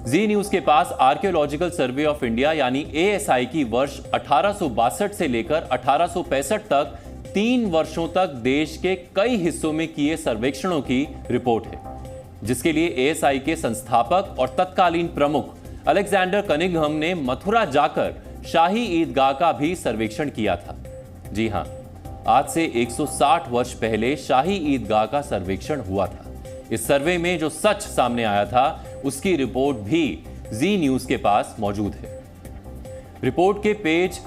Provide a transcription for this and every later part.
जी news के पास archaeological survey of India यानी ASI की वर्ष 1862 से लेकर 1865 तक 3 वर्षों तक देश के कई हिस्सों में किए सर्वेक्षणों की रिपोर्ट है, जिसके लिए एएसआई के संस्थापक और तत्कालीन प्रमुख अलेक्जेंडर कनिंघम ने मथुरा जाकर शाही ईदगाह का भी सर्वेक्षण किया था। जी हां, आज से 160 वर्ष पहले शाही ईदगाह का सर्वेक्षण हुआ था। इस सर्वे में जो सच सामने आया था उसकी रिपोर्ट भी जी न्यूज के पास मौजूद है। रिपोर्ट के पेज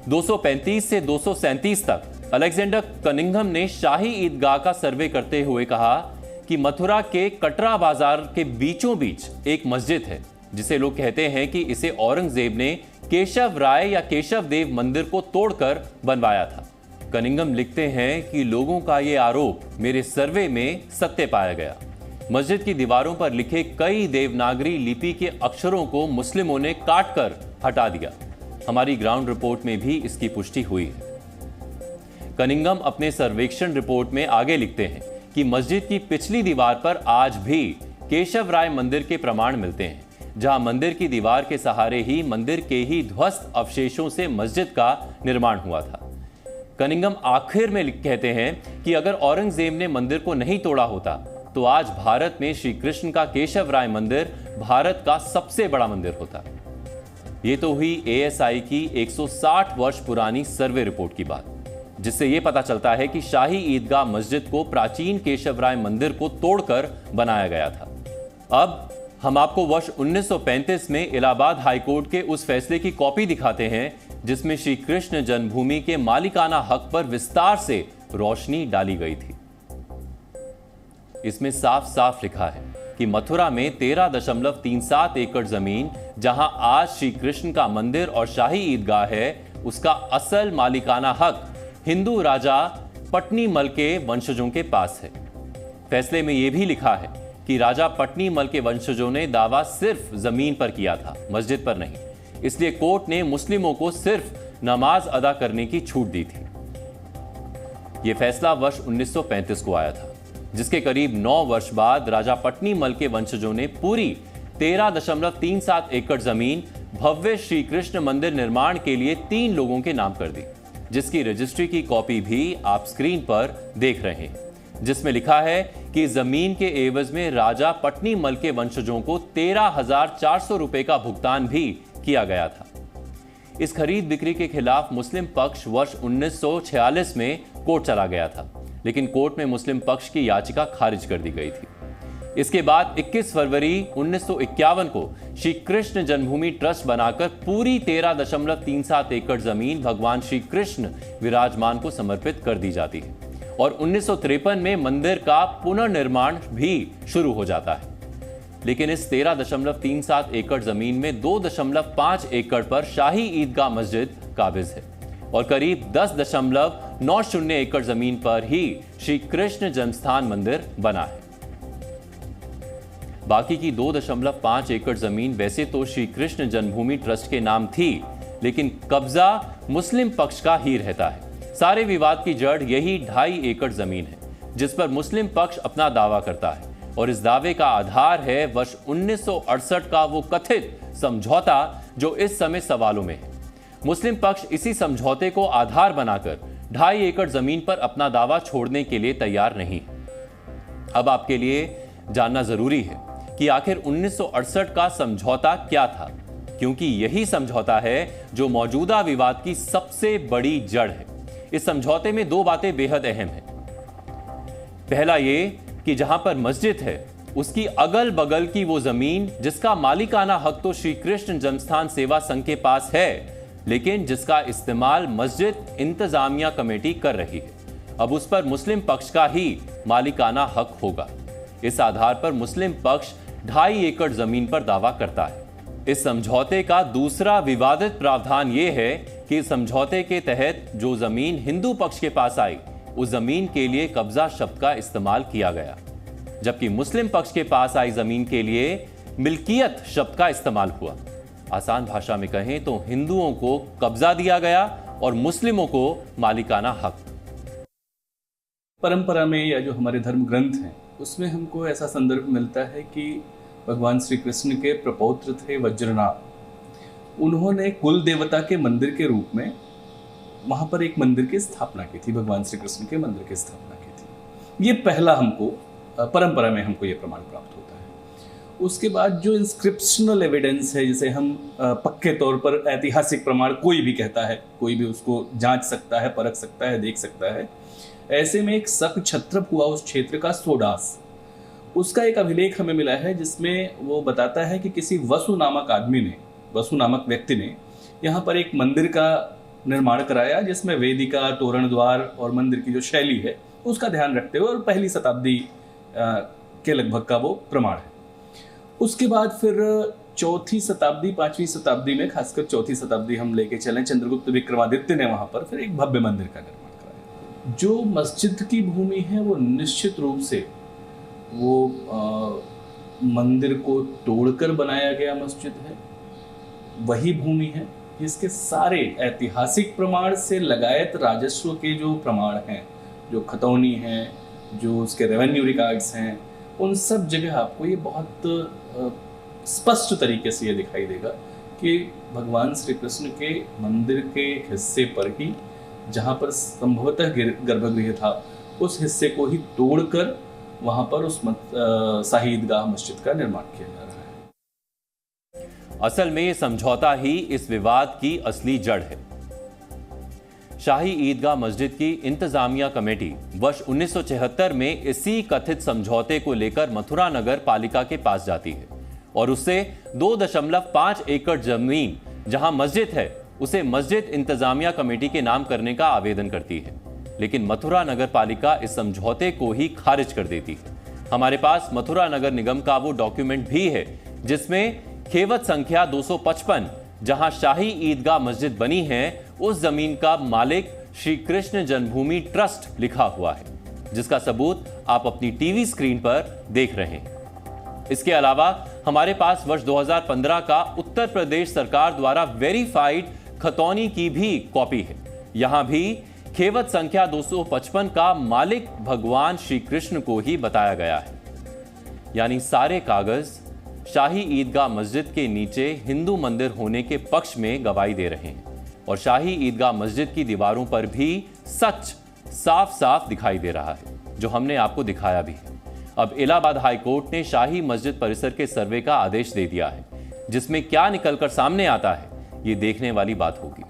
235 से 237 तक अलेक्जेंडर कनिंघम ने शाही ईदगाह का सर्वे करते हुए कहा कि मथुरा के कटरा बाजार के बीचों बीच एक मस्जिद है, जिसे लोग कहते हैं कि इसे औरंगजेब ने केशव राय या केशव देव मंदिर को तोड़कर बनवाया था। कनिंघम लिखते हैं कि लोगों का यह आरोप मेरे सर्वे में सत्य पाया गया। मस्जिद की दीवारों पर लिखे कई देवनागरी लिपि के अक्षरों को मुस्लिमों ने काटकर हटा दिया। हमारी ग्राउंड रिपोर्ट में भी इसकी पुष्टि हुई है। कनिंघम अपने सर्वेक्षण रिपोर्ट में आगे लिखते हैं कि मस्जिद की पिछली दीवार पर आज भी केशव राय मंदिर के प्रमाण मिलते हैं, जहां मंदिर की दीवार के सहारे ही मंदिर के ही ध्वस्त अवशेषों से मस्जिद का निर्माण हुआ था। कनिंघम आखिर में कहते हैं कि अगर औरंगजेब ने मंदिर को नहीं तोड़ा होता तो आज भारत में श्री कृष्ण का केशव राय मंदिर भारत का सबसे बड़ा मंदिर होता। ये तो हुई एएसआई की 160 वर्ष पुरानी सर्वे रिपोर्ट की बात, जिससे यह पता चलता है कि शाही ईदगाह मस्जिद को प्राचीन केशव राय मंदिर को तोड़कर बनाया गया था। अब हम आपको वर्ष 1935 में इलाहाबाद हाईकोर्ट के उस फैसले की कॉपी दिखाते हैं जिसमें श्री कृष्ण जन्मभूमि के मालिकाना हक पर विस्तार से रोशनी डाली गई थी। इसमें साफ साफ लिखा है कि मथुरा में 13.37 एकड़ जमीन, जहां आज श्री कृष्ण का मंदिर और शाही ईदगाह है, उसका असल मालिकाना हक हिंदू राजा पट्नीमल के वंशजों के पास है। फैसले में यह भी लिखा है कि राजा पट्नीमल के वंशजों ने दावा सिर्फ जमीन पर किया था, मस्जिद पर नहीं। इसलिए कोर्ट ने मुस्लिमों को सिर्फ नमाज अदा करने की छूट दी थी। यह फैसला वर्ष 1935 को आया था, जिसके करीब 9 वर्ष बाद राजा पट्नीमल के वंशजों ने पूरी 13.37 एकड़ जमीन भव्य श्री कृष्ण मंदिर निर्माण के लिए 3 लोगों के नाम कर दी, जिसकी रजिस्ट्री की कॉपी भी आप स्क्रीन पर देख रहे हैं, जिसमें लिखा है कि जमीन के एवज में राजा पट्नीमल के वंशजों को 13,400 रुपए का भुगतान भी किया गया था। इस खरीद बिक्री के खिलाफ मुस्लिम पक्ष वर्ष 1946 में कोर्ट चला गया था, लेकिन कोर्ट में मुस्लिम पक्ष की याचिका खारिज कर दी गई थी। इसके बाद 21 फरवरी 1951 को श्री कृष्ण जन्मभूमि ट्रस्ट बनाकर पूरी 13.37 एकड़ जमीन भगवान श्री कृष्ण विराजमान को समर्पित कर दी जाती है और 1953 में मंदिर का पुनर्निर्माण भी शुरू हो जाता है। लेकिन इस 13.37 एकड़ जमीन में 2.5 एकड़ पर शाही ईदगाह मस्जिद काबिज है और करीब 10.90 एकड़ जमीन पर ही श्री कृष्ण जन्मस्थान मंदिर बना है। बाकी की 2.5 एकड़ जमीन वैसे तो श्री कृष्ण जन्मभूमि ट्रस्ट के नाम थी, लेकिन कब्जा मुस्लिम पक्ष का ही रहता है। सारे विवाद की जड़ यही 2.5 एकड़ जमीन है, जिस पर मुस्लिम पक्ष अपना दावा करता है और इस दावे का आधार है वर्ष 1968 का वो कथित समझौता जो इस समय सवालों में है। मुस्लिम पक्ष इसी समझौते को आधार बनाकर 2.5 एकड़ जमीन पर अपना दावा छोड़ने के लिए तैयार नहीं है। अब आपके लिए जानना जरूरी है कि आखिर 1968 का समझौता क्या था, क्योंकि यही समझौता है जो मौजूदा विवाद की सबसे बड़ी जड़ है। इस समझौते में 2 बातें बेहद अहम हैं। पहला ये कि जहां पर मस्जिद है उसकी अगल बगल की वो जमीन जिसका मालिकाना हक तो श्री कृष्ण जन्मस्थान सेवा संघ के पास है, लेकिन जिसका इस्तेमाल मस्जिद इंतजामिया कमेटी कर रही है, अब उस पर मुस्लिम पक्ष का ही मालिकाना हक होगा। इस आधार पर मुस्लिम पक्ष 2.5 एकड़ जमीन पर दावा करता है। इस समझौते का दूसरा विवादित प्रावधान यह है कि समझौते के तहत जो जमीन हिंदू पक्ष के पास आई, उस जमीन के लिए कब्जा शब्द का इस्तेमाल किया गया, जबकि मुस्लिम पक्ष के पास आई जमीन के लिए मिल्कियत शब्द का इस्तेमाल हुआ। आसान भाषा में कहें तो हिंदुओं को कब्जा दिया गया और मुस्लिमों को मालिकाना हक। परंपरा में या जो हमारे धर्म ग्रंथ हैं उसमें हमको ऐसा संदर्भ मिलता है कि भगवान श्री कृष्ण के प्रपौत्र थे वज्रनाभ। उन्होंने कुल देवता के मंदिर के रूप में वहां पर एक मंदिर की स्थापना की थी, भगवान श्री कृष्ण के मंदिर की स्थापना की थी। ये पहला हमको परंपरा में हमको ये प्रमाण प्राप्त होता है। उसके बाद जो इंस्क्रिप्शनल एविडेंस है, जिसे हम पक्के तौर पर ऐतिहासिक प्रमाण कोई भी कहता है, कोई भी उसको जांच सकता है, परख सकता है, देख सकता है। ऐसे में एक शक क्षत्रप हुआ उस क्षेत्र का सोडास, उसका एक अभिलेख हमें मिला है जिसमें वो बताता है कि किसी वसु नामक आदमी ने, वसु नामक व्यक्ति ने यहाँ पर एक मंदिर का निर्माण कराया, जिसमें वेदिका, तोरण द्वार और मंदिर की जो शैली है उसका ध्यान रखते हुए, और पहली शताब्दी के लगभग का वो प्रमाण है। उसके बाद फिर चौथी शताब्दी, 5वीं शताब्दी में, खासकर चौथी शताब्दी हम लेके चलें, चंद्रगुप्त विक्रमादित्य ने वहां पर फिर एक भव्य मंदिर का निर्माण कराया। जो मस्जिद की भूमि है वो निश्चित रूप से वो मंदिर को तोड़कर बनाया गया मस्जिद है, वही भूमि है जिसके सारे ऐतिहासिक प्रमाण से लगायत राजस्व के जो प्रमाण हैं, जो खतौनी हैं, जो उसके रेवेन्यू रिकॉर्ड्स हैं, उन सब जगह आपको ये बहुत स्पष्ट तरीके से ये दिखाई देगा कि भगवान श्री कृष्ण के मंदिर के हिस्से पर ही, जहाँ पर संभवतः गर्भगृह था, उस हिस्से को ही तोड़कर वहाँ पर उस शाही ईदगाह मस्जिद का निर्माण किया जा रहा है। असल में ये समझौता ही इस विवाद की असली जड़ है। शाही ईदगाह मस्जिद की इंतजामिया कमेटी वर्ष 1976 में इसी कथित समझौते को लेकर मथुरा नगर पालिका के पास जाती है और उससे 2.5 एकड़ जमीन जहां मस्जिद है उसे मस्जिद इंतजामिया कमेटी के नाम करने का आवेदन करती है, लेकिन मथुरा नगर पालिका इस समझौते को ही खारिज कर देती है। हमारे पास मथुरा नगर निगम का वो डॉक्यूमेंट भी है जिसमें खेवत संख्या 255 जहां शाही ईदगाह मस्जिद बनी है उस जमीन का मालिक श्री कृष्ण जन्मभूमि ट्रस्ट लिखा हुआ है, जिसका सबूत आप अपनी टीवी स्क्रीन पर देख रहे हैं। इसके अलावा हमारे पास वर्ष 2015 का उत्तर प्रदेश सरकार द्वारा वेरीफाइड खतौनी की भी कॉपी है। यहां भी खेवत संख्या 255 का मालिक भगवान श्री कृष्ण को ही बताया गया है। यानी सारे कागज शाही ईदगाह मस्जिद के नीचे हिंदू मंदिर होने के पक्ष में गवाही दे रहे हैं और शाही ईदगाह मस्जिद की दीवारों पर भी सच साफ साफ दिखाई दे रहा है, जो हमने आपको दिखाया भी है। अब इलाहाबाद हाई कोर्ट ने शाही मस्जिद परिसर के सर्वे का आदेश दे दिया है, जिसमें क्या निकलकर सामने आता है ये देखने वाली बात होगी।